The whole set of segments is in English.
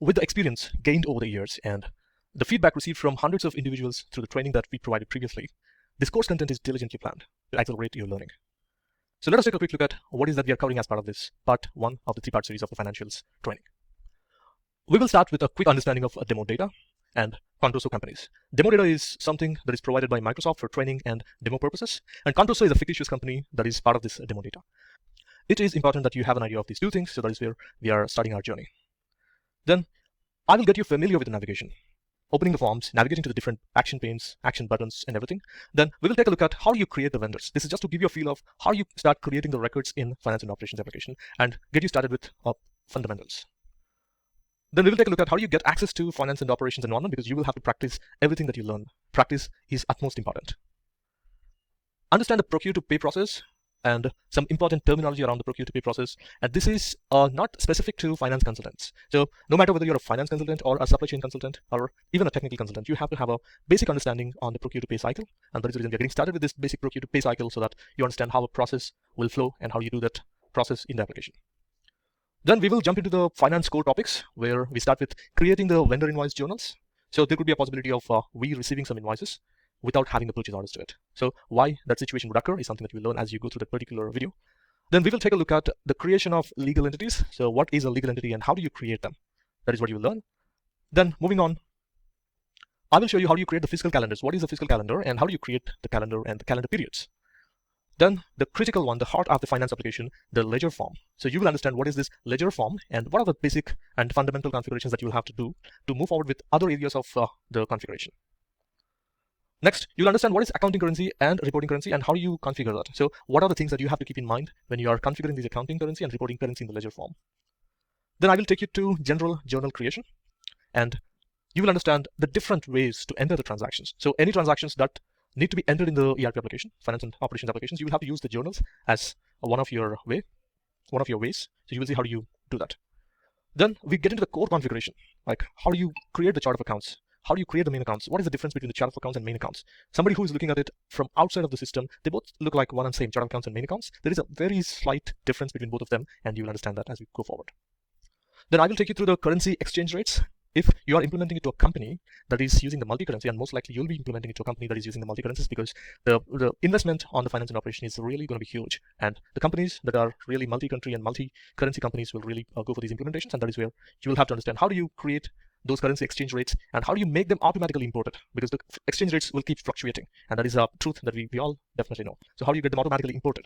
With the experience gained over the years and the feedback received from hundreds of individuals through the training that we provided previously, this course content is diligently planned to accelerate your learning. So let us take a quick look at what is that we are covering as part of this part 1 of the 3-part series of the financials training. We will start with a quick understanding of demo data and Contoso companies. Demo data is something that is provided by Microsoft for training and demo purposes, and Contoso is a fictitious company that is part of this demo data. It is important that you have an idea of these two things, so that is where we are starting our journey. Then I will get you familiar with the navigation, opening the forms, navigating to the different action panes, action buttons, and everything. Then we will take a look at how you create the vendors. This is just to give you a feel of how you start creating the records in finance and operations application and get you started with fundamentals. Then we will take a look at how you get access to finance and operations environment, because you will have to practice everything that you learn. Practice is utmost important. Understand the procure to pay process and some important terminology around the procure to pay process. And this is not specific to finance consultants. So no matter whether you're a finance consultant or a supply chain consultant or even a technical consultant, you have to have a basic understanding on the procure to pay cycle. And that is the reason we're getting started with this basic procure to pay cycle, so that you understand how a process will flow and how you do that process in the application. Then we will jump into the finance core topics, where we start with creating the vendor invoice journals. So there could be a possibility of we receiving some invoices without having the purchase orders to it. So why that situation would occur is something that you will learn as you go through that particular video. Then we will take a look at the creation of legal entities. So what is a legal entity and how do you create them? That is what you will learn. Then moving on, I will show you how do you create the fiscal calendars. What is a fiscal calendar and how do you create the calendar and the calendar periods? Then the critical one, the heart of the finance application, the ledger form. So you will understand what is this ledger form and what are the basic and fundamental configurations that you will have to do to move forward with other areas of the configuration. Next, you'll understand what is accounting currency and reporting currency and how do you configure that. So what are the things that you have to keep in mind when you are configuring these accounting currency and reporting currency in the ledger form. Then I will take you to general journal creation, and you will understand the different ways to enter the transactions. So any transactions that need to be entered in the ERP application, finance and operations applications, you will have to use the journals as one of your ways. So you will see how do you do that. Then we get into the core configuration, like how do you create the chart of accounts? How do you create the main accounts? What is the difference between the chart of accounts and main accounts? Somebody who is looking at it from outside of the system, they both look like one and same, chart of accounts and main accounts. There is a very slight difference between both of them, and you will understand that as we go forward. Then I will take you through the currency exchange rates. If you are implementing it to a company that is using the multi-currency, and most likely you'll be implementing it to a company that is using the multi-currencies, because the investment on the finance and operation is really going to be huge. And the companies that are really multi-country and multi-currency companies will really go for these implementations. And that is where you will have to understand how do you create those currency exchange rates and how do you make them automatically imported, because the exchange rates will keep fluctuating. And that is a truth that we all definitely know. So how do you get them automatically imported?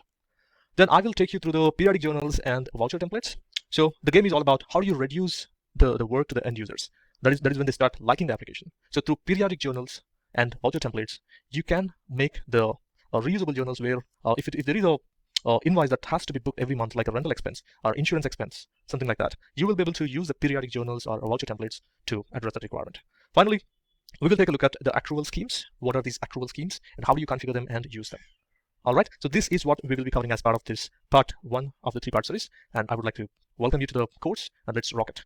Then I will take you through the periodic journals and voucher templates. So the game is all about how do you reduce the work to the end users. That is when they start liking the application. So through periodic journals and voucher templates, you can make the reusable journals where if there is a invoice that has to be booked every month, like a rental expense or insurance expense, something like that, you will be able to use the periodic journals or voucher templates to address that requirement. Finally, we will take a look at the accrual schemes. What are these accrual schemes and how do you configure them and use them? All right, so this is what we will be covering as part of this part 1 of the 3-part series, and I would like to welcome you to the course, and let's rock it.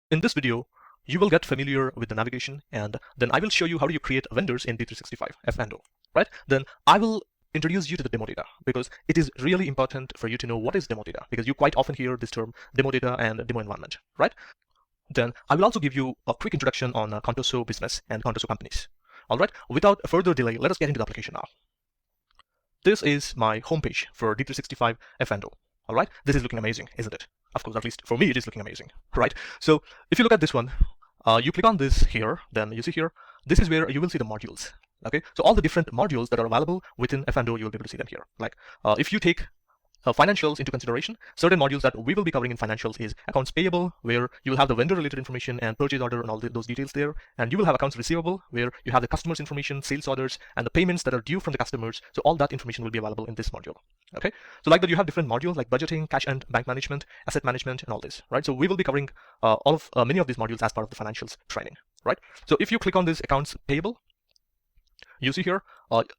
In this video, you will get familiar with the navigation, and then I will show you how do you create vendors in D365 F&O, right? Then I will introduce you to the demo data, because it is really important for you to know what is demo data, because you quite often hear this term demo data and demo environment, right? Then I will also give you a quick introduction on Contoso business and Contoso companies. All right, without further delay, let us get into the application now. This is my homepage for D365 F&O. All right, this is looking amazing, isn't it? Of course, at least for me, it is looking amazing, right? So if you look at this one, you click on this here, then you see here, this is where you will see the modules. Okay, so all the different modules that are available within F&O, you will be able to see them here. Like if you take financials into consideration, certain modules that we will be covering in financials is accounts payable, where you will have the vendor related information and purchase order and all those details there. And you will have accounts receivable, where you have the customer's information, sales orders, and the payments that are due from the customers. So all that information will be available in this module. Okay, so like that, you have different modules like budgeting, cash and bank management, asset management, and all this, right? So we will be covering many of these modules as part of the financials training, right? So if you click on this accounts payable, you see here,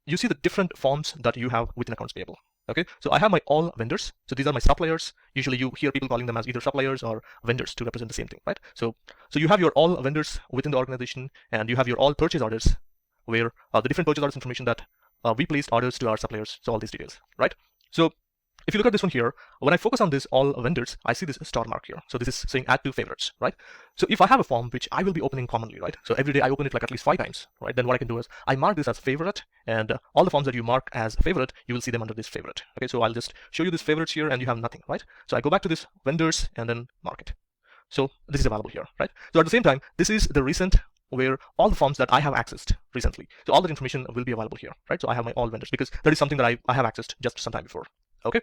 you see the different forms that you have within accounts payable. Okay, so I have my all vendors. So these are my suppliers. Usually you hear people calling them as either suppliers or vendors to represent the same thing, right? So you have your all vendors within the organization, and you have your all purchase orders, where the different purchase orders information that we placed orders to our suppliers. So all these details, right? So if you look at this one here, when I focus on this all vendors, I see this star mark here. So this is saying add to favorites, right? So if I have a form which I will be opening commonly, right? So every day I open it like at least 5 times, right? Then what I can do is I mark this as favorite, and all the forms that you mark as favorite, you will see them under this favorite. Okay, so I'll just show you this favorites here, and you have nothing, right? So I go back to this vendors and then mark it. So this is available here, right? So at the same time, this is the recent where all the forms that I have accessed recently. So all that information will be available here, right? So I have my all vendors because that is something that I have accessed just some time before. Okay.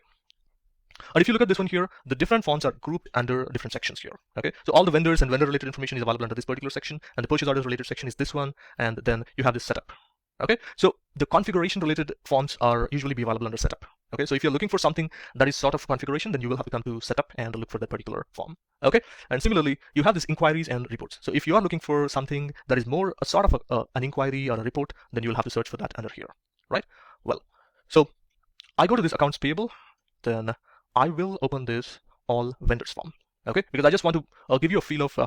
And if you look at this one here, the different forms are grouped under different sections here. Okay, so all the vendors and vendor related information is available under this particular section, and the purchase orders related section is this one, and then you have this setup. Okay, so the configuration related forms are usually be available under setup. Okay, so if you're looking for something that is sort of configuration, then you will have to come to setup and look for that particular form. Okay, and similarly, you have this inquiries and reports. So if you are looking for something that is more a sort of an inquiry or a report, then you will have to search for that under here, right? Well, so I go to this accounts payable, then I will open this all vendors form. Okay, because I just want to give you a feel of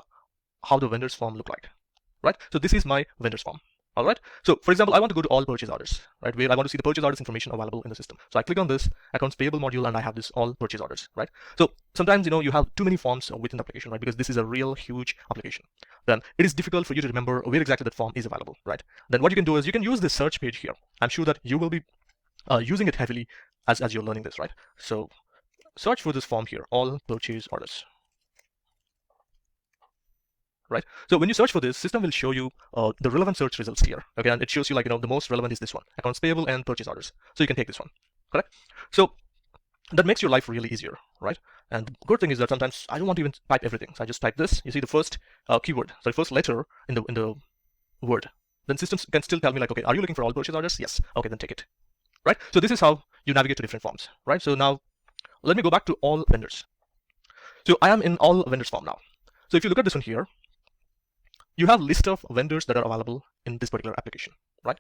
how the vendors form look like, right? So this is my vendors form. All right, so for example, I want to go to all purchase orders, right, where I want to see the purchase orders information available in the system. So I click on this accounts payable module, and I have this all purchase orders, right? So sometimes, you know, you have too many forms within the application, right, because this is a real huge application. Then it is difficult for you to remember where exactly that form is available, right? Then what you can do is you can use this search page here. I'm sure that you will be using it heavily as you're learning this, right? So search for this form here, all purchase orders. Right, so when you search for this, system will show you the relevant search results here. Okay, and it shows you, like, you know, the most relevant is this one, accounts payable and purchase orders. So you can take this one, correct? So that makes your life really easier, right? And the good thing is that sometimes I don't want to even type everything, so I just type this. You see the first keyword, sorry, first letter in the word. Then systems can still tell me, like, okay, are you looking for all purchase orders? Yes. Okay, then take it. Right. So this is how you navigate to different forms, right? So now let me go back to all vendors. So I am in all vendors form now. So if you look at this one here, you have list of vendors that are available in this particular application, right?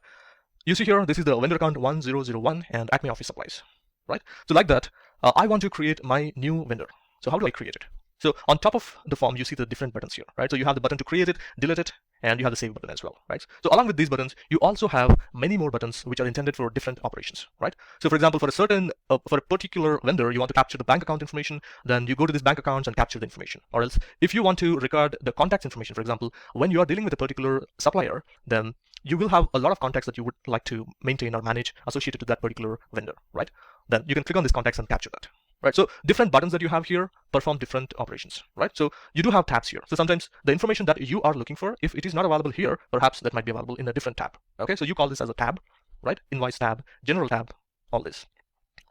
You see here, this is the vendor account 1001 and Acme Office Supplies, right? So like that, I want to create my new vendor. So how do I create it? So on top of the form, you see the different buttons here, right? So you have the button to create it, delete it, and you have the save button as well, right? So along with these buttons, you also have many more buttons which are intended for different operations, right? So for example, for a certain, for a particular vendor, you want to capture the bank account information, then you go to this bank accounts and capture the information. Or else, if you want to record the contacts information, for example, when you are dealing with a particular supplier, then you will have a lot of contacts that you would like to maintain or manage associated to that particular vendor, right? Then you can click on these contacts and capture that. Right, so different buttons that you have here perform different operations, right? So you do have tabs here. So sometimes the information that you are looking for, if it is not available here, perhaps that might be available in a different tab. Okay, so you call this as a tab, right? Invoice tab, general tab, all this,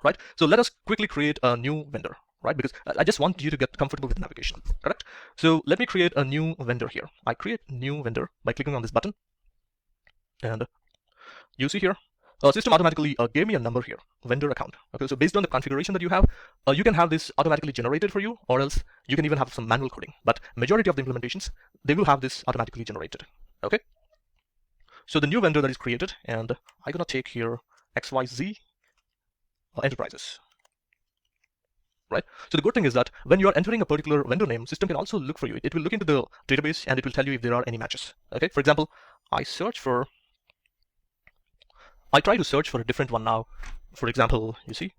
right? So let us quickly create a new vendor, right? Because I just want you to get comfortable with navigation, correct? So let me create a new vendor here. I create new vendor by clicking on this button, and you see here, system automatically gave me a number here, vendor account. Okay, so based on the configuration that you have, you can have this automatically generated for you, or else you can even have some manual coding. But majority of the implementations, they will have this automatically generated. Okay, so the new vendor that is created, and I'm gonna take here XYZ Enterprises. Right. So the good thing is that when you are entering a particular vendor name, system can also look for you. It will look into the database and it will tell you if there are any matches. Okay, for example, I try to search for a different one now. For example, you see,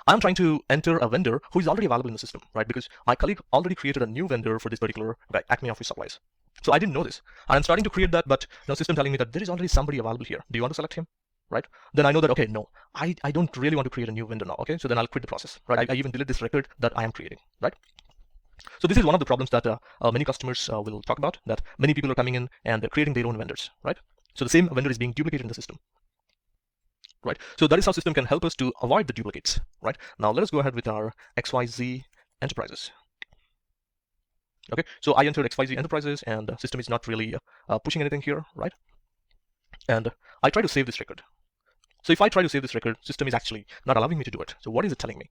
I'm trying to enter a vendor who is already available in the system, right? Because my colleague already created a new vendor for this particular Acme Office Supplies. So I didn't know this, and I'm starting to create that, but now system telling me that there is already somebody available here. Do you want to select him? Right? Then I know that, okay, no, I don't really want to create a new vendor now. Okay, so then I'll quit the process, right? I even delete this record that I am creating, right? So this is one of the problems that many customers will talk about, that many people are coming in and they're creating their own vendors, right? So the same vendor is being duplicated in the system, right? So that is how system can help us to avoid the duplicates, right? Now let us go ahead with our XYZ Enterprises. Okay, so I entered XYZ Enterprises and system is not really pushing anything here, right? And I try to save this record. So if I try to save this record, system is actually not allowing me to do it. So what is it telling me?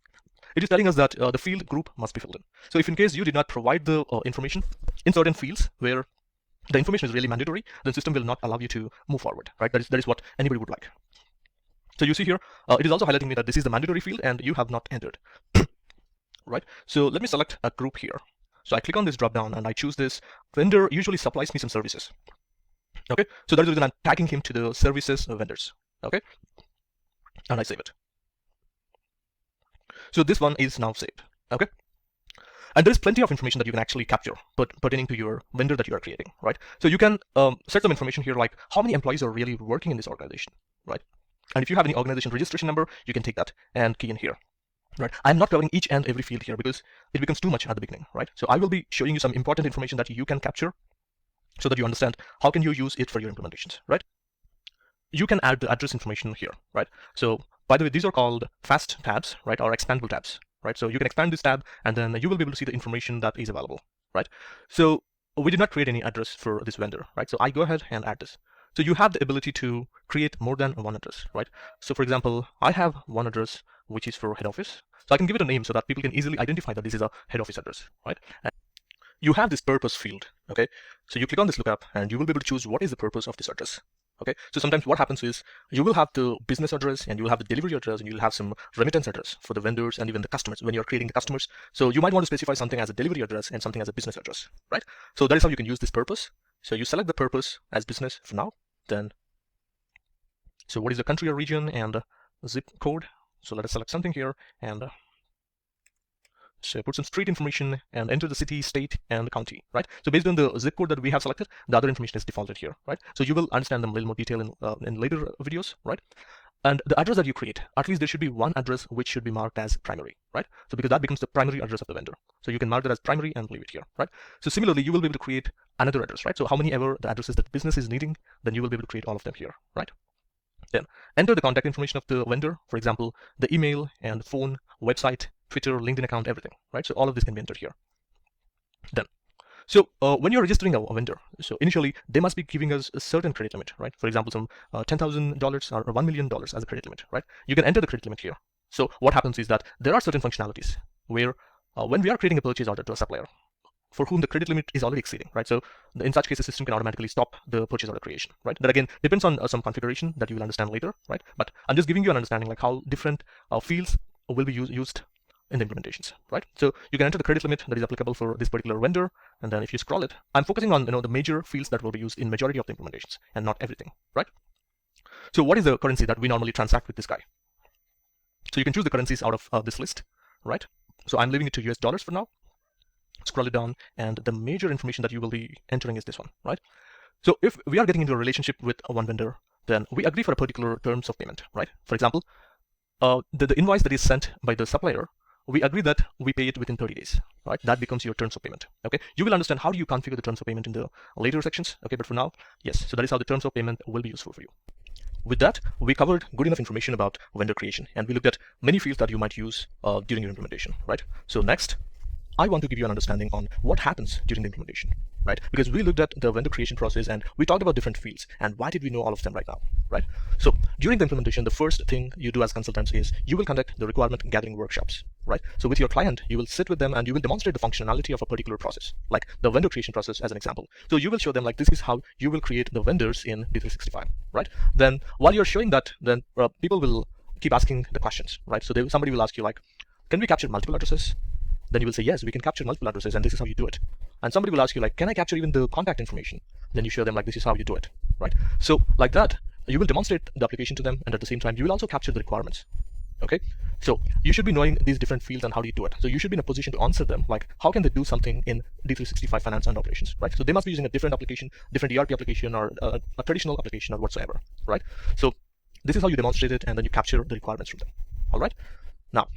It is telling us that the field group must be filled in. So if in case you did not provide the information in certain fields where the information is really mandatory, then system will not allow you to move forward, right? That is what anybody would like. So you see here, it is also highlighting me that this is the mandatory field and you have not entered, right? So let me select a group here. So I click on this drop down and I choose this vendor usually supplies me some services. Okay, so that is the reason I'm tagging him to the services vendors. Okay, and I save it. So this one is now saved. Okay. And there's plenty of information that you can actually capture pertaining to your vendor that you are creating, right? So you can set some information here like how many employees are really working in this organization, right? And if you have any organization registration number, you can take that and key in here, right? I'm not covering each and every field here because it becomes too much at the beginning, right? So I will be showing you some important information that you can capture so that you understand how can you use it for your implementations, right? You can add the address information here, right? So by the way, these are called fast tabs, right? Or expandable tabs, right? So you can expand this tab and then you will be able to see the information that is available, right? So we did not create any address for this vendor, right? So I go ahead and add this. So you have the ability to create more than one address, right? So for example, I have one address which is for head office. So I can give it a name so that people can easily identify that this is a head office address, right? And you have this purpose field, okay? So you click on this lookup and you will be able to choose what is the purpose of this address. Okay, so sometimes what happens is you will have the business address and you will have the delivery address and you'll have some remittance address for the vendors and even the customers when you're creating the customers. So you might want to specify something as a delivery address and something as a business address, right? So that is how you can use this purpose. So you select the purpose as business for now. Then, so what is the country or region and zip code? So let us select something here and so put some street information and enter the city, state, and county, right? So based on the zip code that we have selected, the other information is defaulted here, right? So you will understand them in a little more detail in later videos, right? And the address that you create, at least there should be one address which should be marked as primary, right? So because that becomes the primary address of the vendor. So you can mark that as primary and leave it here, right? So similarly, you will be able to create another address, right? So how many ever the addresses that the business is needing, then you will be able to create all of them here, right? Then enter the contact information of the vendor, for example, the email and phone, website, Twitter, LinkedIn account, everything, right? So all of this can be entered here. Then, so when you're registering a vendor, so initially they must be giving us a certain credit limit, right? For example, some $10,000 or $1 million as a credit limit, right? You can enter the credit limit here. So what happens is that there are certain functionalities where when we are creating a purchase order to a supplier, for whom the credit limit is already exceeding, right? So in such cases, the system can automatically stop the purchase order creation, right? That again depends on some configuration that you will understand later, right? But I'm just giving you an understanding like how different fields will be used in the implementations, right? So you can enter the credit limit that is applicable for this particular vendor, and then if you scroll it, I'm focusing on the major fields that will be used in majority of the implementations and not everything, right? So what is the currency that we normally transact with this guy? So you can choose the currencies out of this list, right? So I'm leaving it to US dollars for now. Scroll it down, and the major information that you will be entering is this one, right? So if we are getting into a relationship with one vendor, then we agree for a particular terms of payment, right? For example, the invoice that is sent by the supplier, we agree that we pay it within 30 days, right? That becomes your terms of payment, okay? You will understand how do you configure the terms of payment in the later sections, okay? But for now, yes, so that is how the terms of payment will be useful for you. With that, we covered good enough information about vendor creation, and we looked at many fields that you might use during your implementation, right? So next, I want to give you an understanding on what happens during the implementation, right? Because we looked at the vendor creation process and we talked about different fields and why did we know all of them right now, right? So during the implementation, the first thing you do as consultants is you will conduct the requirement gathering workshops, right? So with your client, you will sit with them and you will demonstrate the functionality of a particular process, like the vendor creation process as an example. So you will show them like this is how you will create the vendors in D365, right? Then while you're showing that, then people will keep asking the questions, right? So somebody will ask you like, can we capture multiple addresses? Then you will say, yes, we can capture multiple addresses and this is how you do it. And somebody will ask you like, can I capture even the contact information? Then you show them like, this is how you do it, right? So like that, you will demonstrate the application to them and at the same time, you will also capture the requirements, okay? So you should be knowing these different fields and how do you do it. So you should be in a position to answer them like, how can they do something in D365 finance and operations, right? So they must be using a different application, different ERP application or a traditional application or whatsoever, right? So this is how you demonstrate it and then you capture the requirements from them, all right? Now,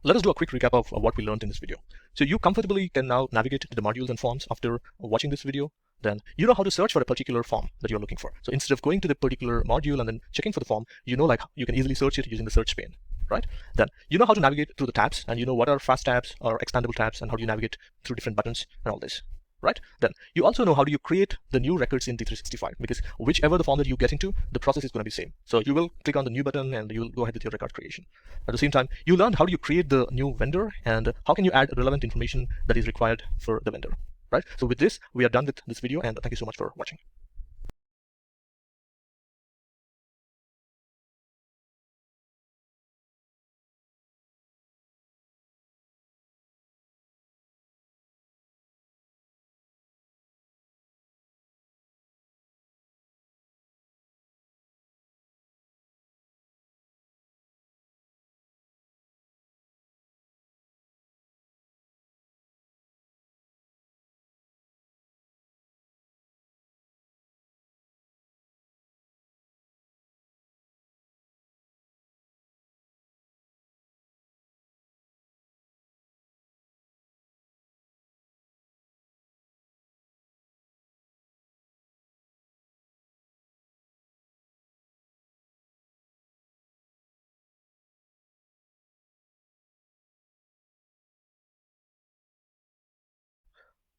let us do a quick recap of what we learned in this video. So you comfortably can now navigate to the modules and forms after watching this video. Then you know how to search for a particular form that you're looking for. So instead of going to the particular module and then checking for the form, you know like you can easily search it using the search pane, right? Then you know how to navigate through the tabs and you know what are fast tabs or expandable tabs and how do you navigate through different buttons and all this, right? Then you also know how do you create the new records in D365 because whichever the form that you get into, the process is going to be same. So you will click on the new button and you will go ahead with your record creation. At the same time, you learned how do you create the new vendor and how can you add relevant information that is required for the vendor, right? So with this, we are done with this video and thank you so much for watching.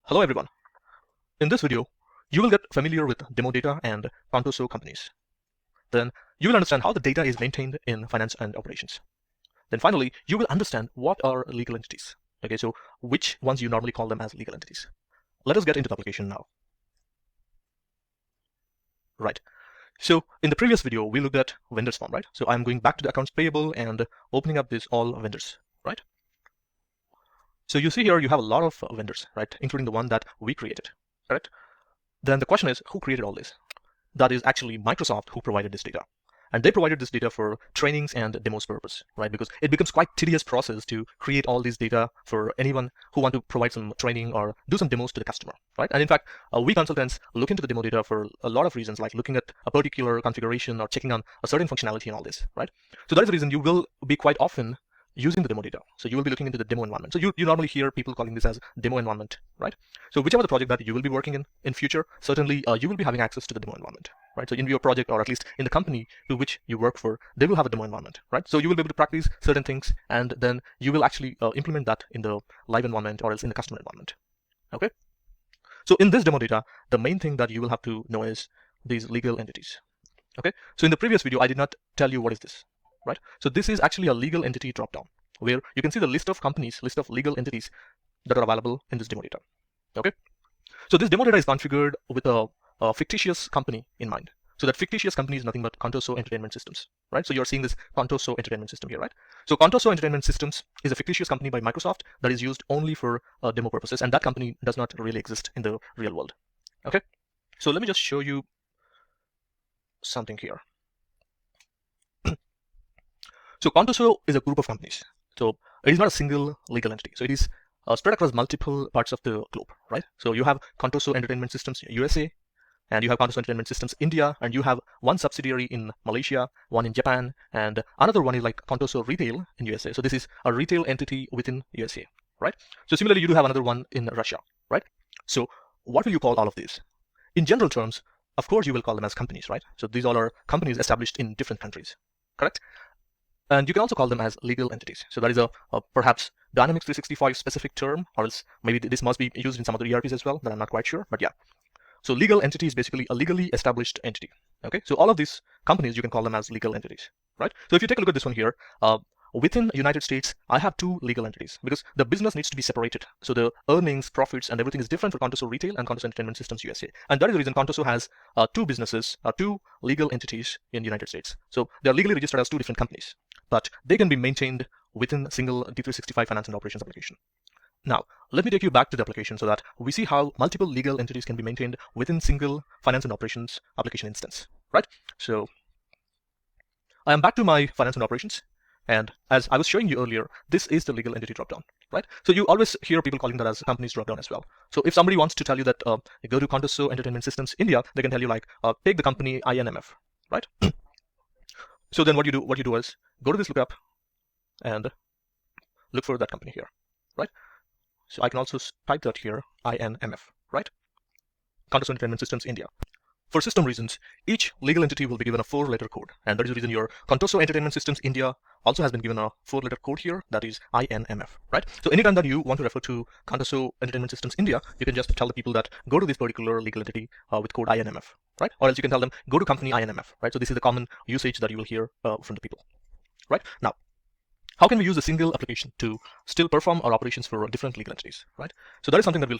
Hello everyone. In this video, you will get familiar with demo data and Contoso companies. Then you will understand how the data is maintained in finance and operations. Then finally, you will understand what are legal entities. Okay, so which ones you normally call them as legal entities. Let us get into the application now. Right. So in the previous video, we looked at vendors form, right? So I'm going back to the accounts payable and opening up this all vendors, right? So you see here, you have a lot of vendors, right? Including the one that we created, correct? Then the question is, who created all this? That is actually Microsoft who provided this data. And they provided this data for trainings and demos purpose, right? Because it becomes quite tedious process to create all these data for anyone who want to provide some training or do some demos to the customer, right? And in fact, we consultants look into the demo data for a lot of reasons, like looking at a particular configuration or checking on a certain functionality and all this, right? So that is the reason you will be quite often using the demo data. So you will be looking into the demo environment. So you normally hear people calling this as demo environment, right? So whichever the project that you will be working in future, certainly you will be having access to the demo environment, right? So in your project, or at least in the company to which you work for, they will have a demo environment, right? So you will be able to practice certain things, and then you will actually implement that in the live environment or else in the customer environment, okay? So in this demo data, the main thing that you will have to know is these legal entities, okay? So in the previous video, I did not tell you what is this, right? So this is actually a legal entity dropdown where you can see the list of companies, list of legal entities that are available in this demo data, okay? So this demo data is configured with a fictitious company in mind. So that fictitious company is nothing but Contoso Entertainment Systems, right? So you're seeing this Contoso Entertainment System here, right? So Contoso Entertainment Systems is a fictitious company by Microsoft that is used only for demo purposes, and that company does not really exist in the real world, okay? So let me just show you something here. So Contoso is a group of companies. So it is not a single legal entity. So it is spread across multiple parts of the globe, right? So you have Contoso Entertainment Systems USA, and you have Contoso Entertainment Systems India, and you have one subsidiary in Malaysia, one in Japan, and another one is like Contoso Retail in USA. So this is a retail entity within USA, right? So similarly, you do have another one in Russia, right? So what will you call all of these? In general terms, of course, you will call them as companies, right? So these all are companies established in different countries, correct? And you can also call them as legal entities. So that is a perhaps Dynamics 365 specific term, or else maybe this must be used in some other ERPs as well, that I'm not quite sure, but yeah. So legal entity is basically a legally established entity, okay? So all of these companies, you can call them as legal entities, right? So if you take a look at this one here, within United States, I have two legal entities because the business needs to be separated. So the earnings, profits, and everything is different for Contoso Retail and Contoso Entertainment Systems USA. And that is the reason Contoso has two businesses, two legal entities in the United States. So they're legally registered as two different companies, but they can be maintained within a single D365 Finance and Operations application. Now, let me take you back to the application so that we see how multiple legal entities can be maintained within single finance and operations application instance, right? So I am back to my finance and operations. And as I was showing you earlier, this is the legal entity dropdown, right? So you always hear people calling that as companies dropdown as well. So if somebody wants to tell you that go to Contoso Entertainment Systems India, they can tell you like, take the company INMF, right? So then what you do is go to this lookup and look for that company here, right? So I can also type that here, INMF, right? Contoso Entertainment Systems India. For system reasons, each legal entity will be given a 4-letter code, and that is the reason your Contoso Entertainment Systems India also has been given a 4-letter code here, that is INMF, right? So anytime that you want to refer to Contoso Entertainment Systems India, you can just tell the people that go to this particular legal entity with code INMF, right? Or else you can tell them go to company INMF, right? So this is the common usage that you will hear from the people, right? Now, how can we use a single application to still perform our operations for different legal entities, right? So that is something that we'll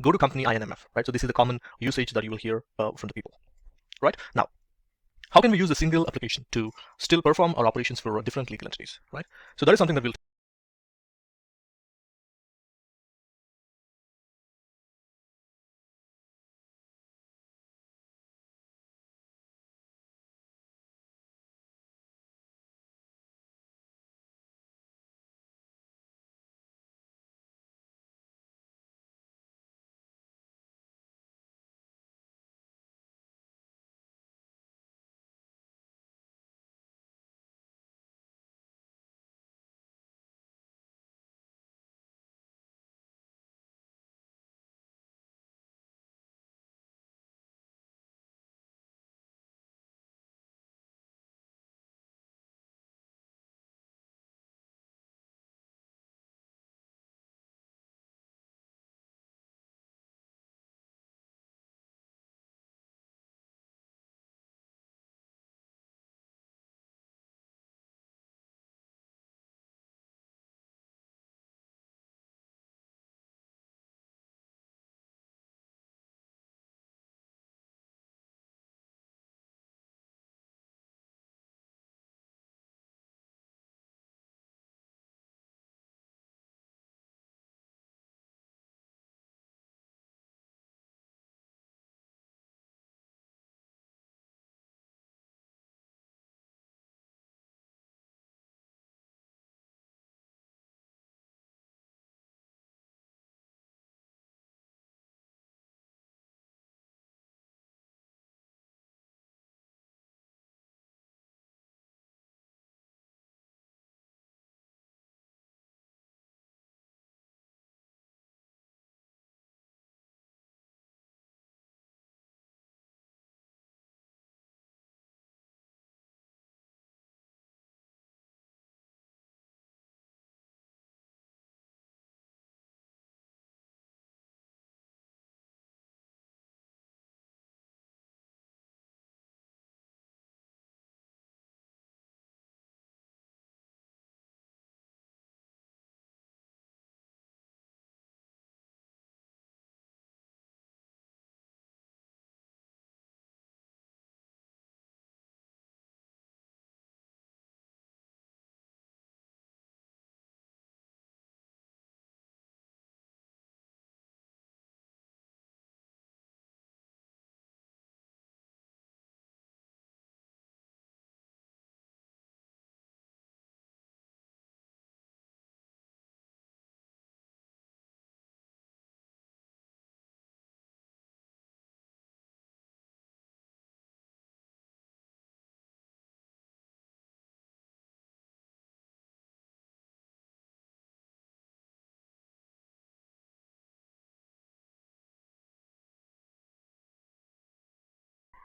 go to company INMF, right? So this is the common usage that you will hear from the people, right? Now, how can we use a single application to still perform our operations for different legal entities, right? So that is something that we'll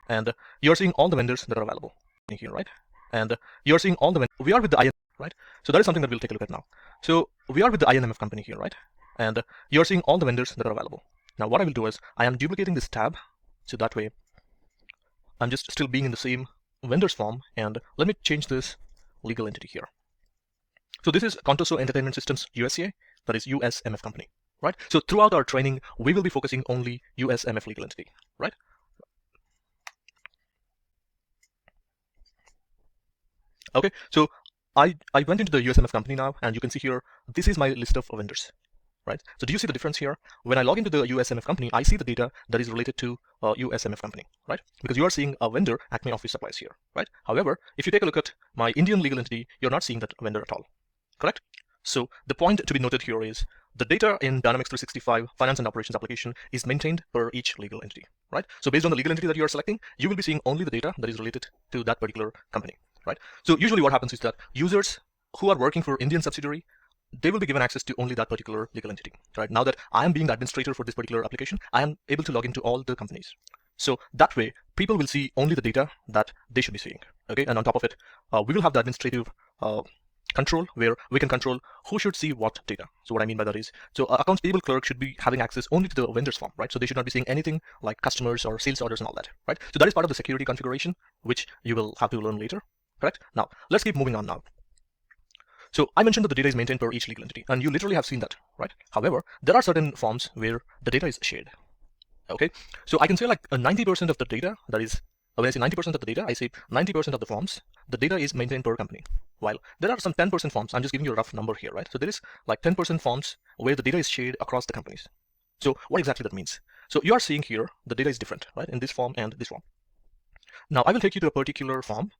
and you're seeing all the vendors that are available here, right? And you're seeing all the vendors. We are with the INMF, right? So that is something that we'll take a look at now. So we are with the INMF company here, right? And you're seeing all the vendors that are available. Now what I will do is I am duplicating this tab, so that way I'm just still being in the same vendors form, and let me change this legal entity here. So this is Contoso Entertainment Systems USA, that is USMF company, right? So throughout our training, we will be focusing only USMF legal entity, right? Okay, so I went into the USMF company now, and you can see here, this is my list of vendors, right? So do you see the difference here? When I log into the USMF company, I see the data that is related to USMF company, right? Because you are seeing a vendor, Acme Office Supplies here, right? However, if you take a look at my Indian legal entity, you're not seeing that vendor at all, correct? So the point to be noted here is the data in Dynamics 365 Finance and Operations application is maintained per each legal entity, right? So based on the legal entity that you are selecting, you will be seeing only the data that is related to that particular company, right? So usually what happens is that users who are working for Indian subsidiary, they will be given access to only that particular legal entity, right? Now that I am being the administrator for this particular application, I am able to log into all the companies. So that way, people will see only the data that they should be seeing, okay? And on top of it, we will have the administrative control where we can control who should see what data. So what I mean by that is, so accounts payable clerk should be having access only to the vendors form, right? So they should not be seeing anything like customers or sales orders and all that, right? So that is part of the security configuration, which you will have to learn later, correct? Now, let's keep moving on now. So I mentioned that the data is maintained per each legal entity, and you literally have seen that, right? However, there are certain forms where the data is shared. Okay, so I can say like 90% of the data, that is, when I say 90% of the data, I say 90% of the forms, the data is maintained per company. While there are some 10% forms, I'm just giving you a rough number here, right? So there is like 10% forms where the data is shared across the companies. So what exactly that means? So you are seeing here, the data is different, right? In this form and this form. Now I will take you to a particular form.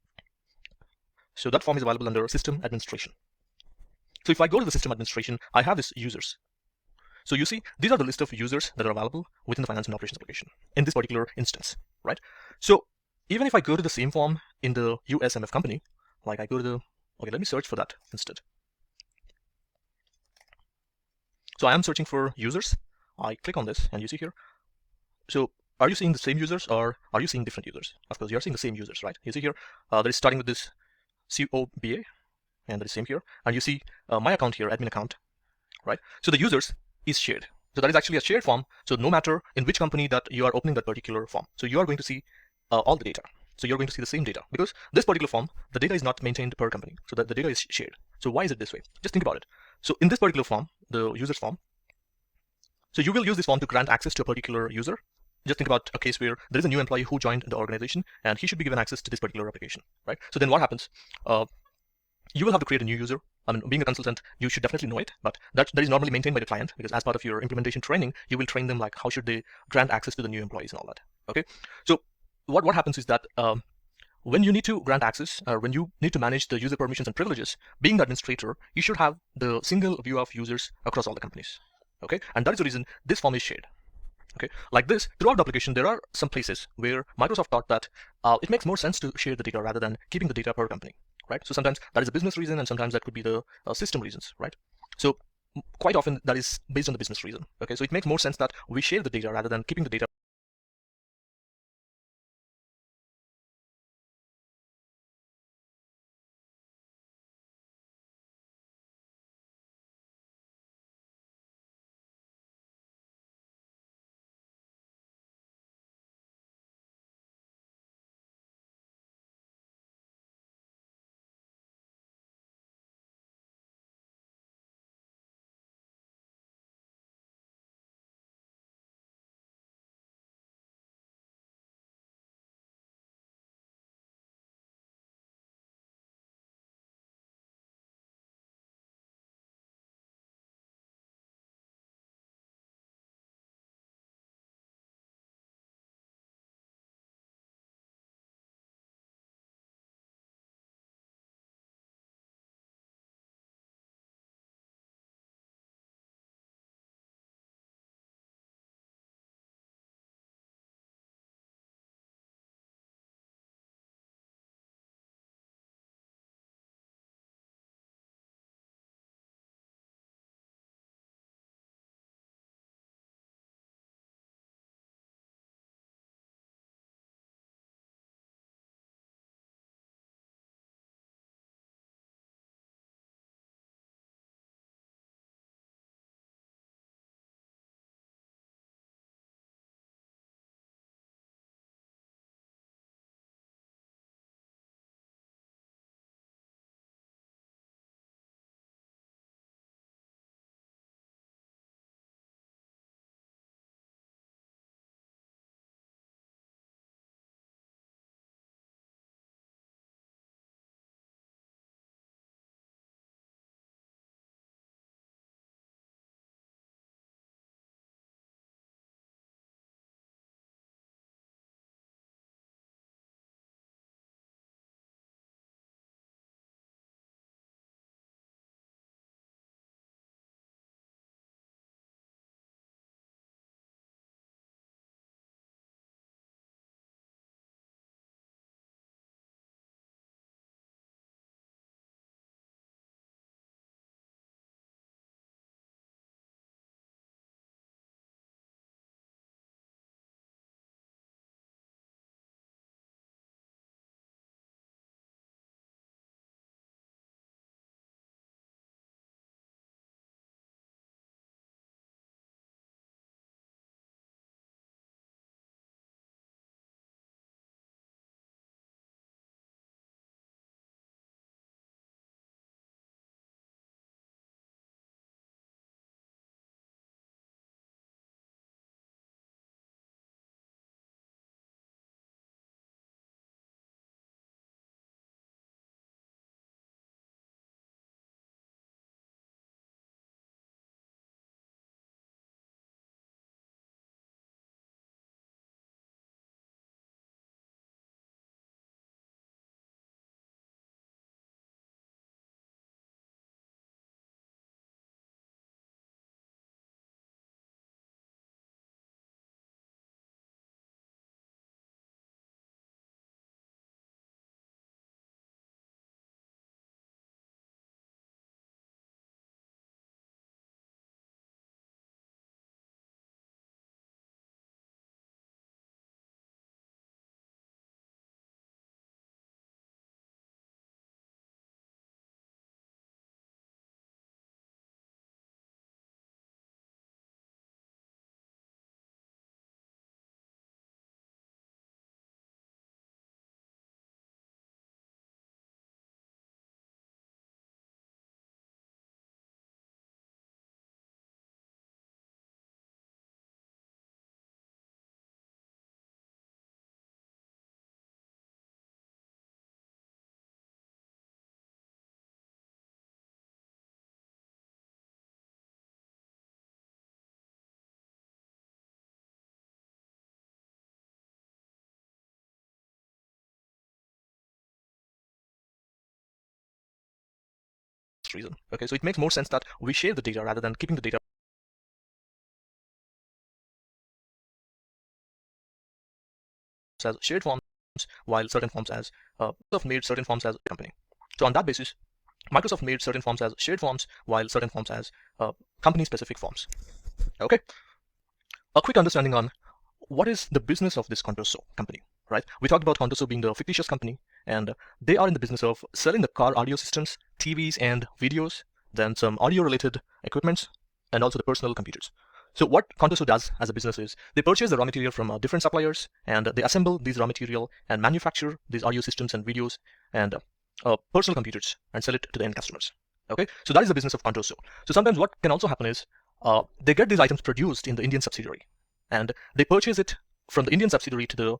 So that form is available under system administration. So if I go to the system administration, I have this users. So you see, these are the list of users that are available within the finance and operations application in this particular instance, right? So even if I go to the same form in the USMF company, like I go to the, okay, let me search for that instead. So I am searching for users. I click on this and you see here. So are you seeing the same users or are you seeing different users? Of course, you're seeing the same users, right? You see here, that is starting with this COBA, and that is same here. And you see my account here, admin account, right? So the users is shared. So that is actually a shared form. So no matter in which company that you are opening that particular form, so you are going to see all the data. So you're going to see the same data because this particular form, the data is not maintained per company. So that the data is shared. So why is it this way? Just think about it. So in this particular form, the users form, so you will use this form to grant access to a particular user. Just think about a case where there is a new employee who joined the organization and he should be given access to this particular application, right? So then what happens? You will have to create a new user. I mean, being a consultant, you should definitely know it, but that is normally maintained by the client because as part of your implementation training, you will train them like how should they grant access to the new employees and all that. Okay, so what happens is that when you need to grant access, or when you need to manage the user permissions and privileges, being the administrator, you should have the single view of users across all the companies. Okay, and that is the reason this form is shared. Okay, like this, throughout the application, there are some places where Microsoft thought that it makes more sense to share the data rather than keeping the data per company, right? So sometimes that is a business reason, and sometimes that could be the system reasons, right? So quite often that is based on the business reason. Okay, so it makes more sense that we share the data rather than keeping the data reason. Okay, so it makes more sense that we share the data rather than keeping the data as shared forms while certain forms as Microsoft made certain forms as a company. So on that basis, Microsoft made certain forms as shared forms while certain forms as company-specific forms. Okay, a quick understanding on what is the business of this Contoso company, right? We talked about Contoso being the fictitious company, and they are in the business of selling the car audio systems, TVs and videos, then some audio-related equipments, and also the personal computers. So what Contoso does as a business is they purchase the raw material from different suppliers, and they assemble these raw material and manufacture these audio systems and videos and personal computers and sell it to the end customers. Okay, so that is the business of Contoso. So sometimes what can also happen is they get these items produced in the Indian subsidiary, and they purchase it from the Indian subsidiary to the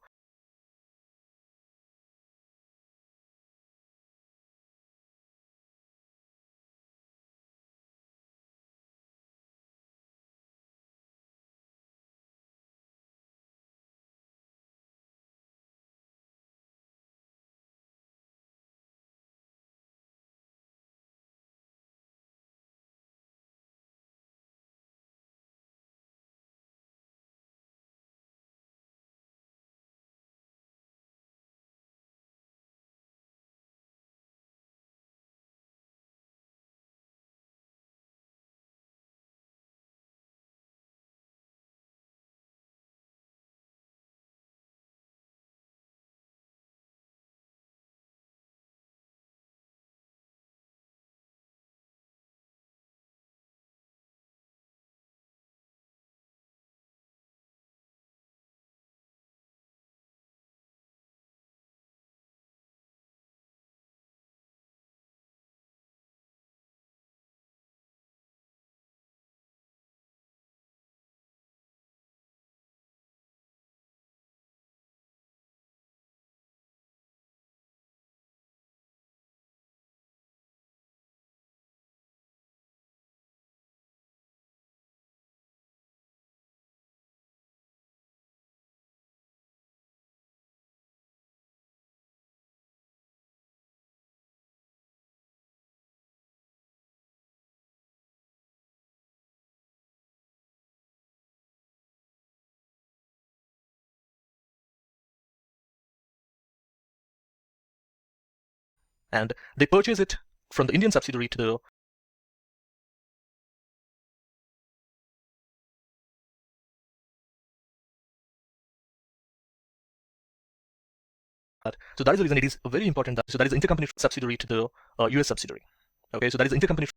and they purchase it from the Indian subsidiary to the so that is the reason it is very important that so that is intercompany subsidiary to the US subsidiary. Okay, so that is intercompany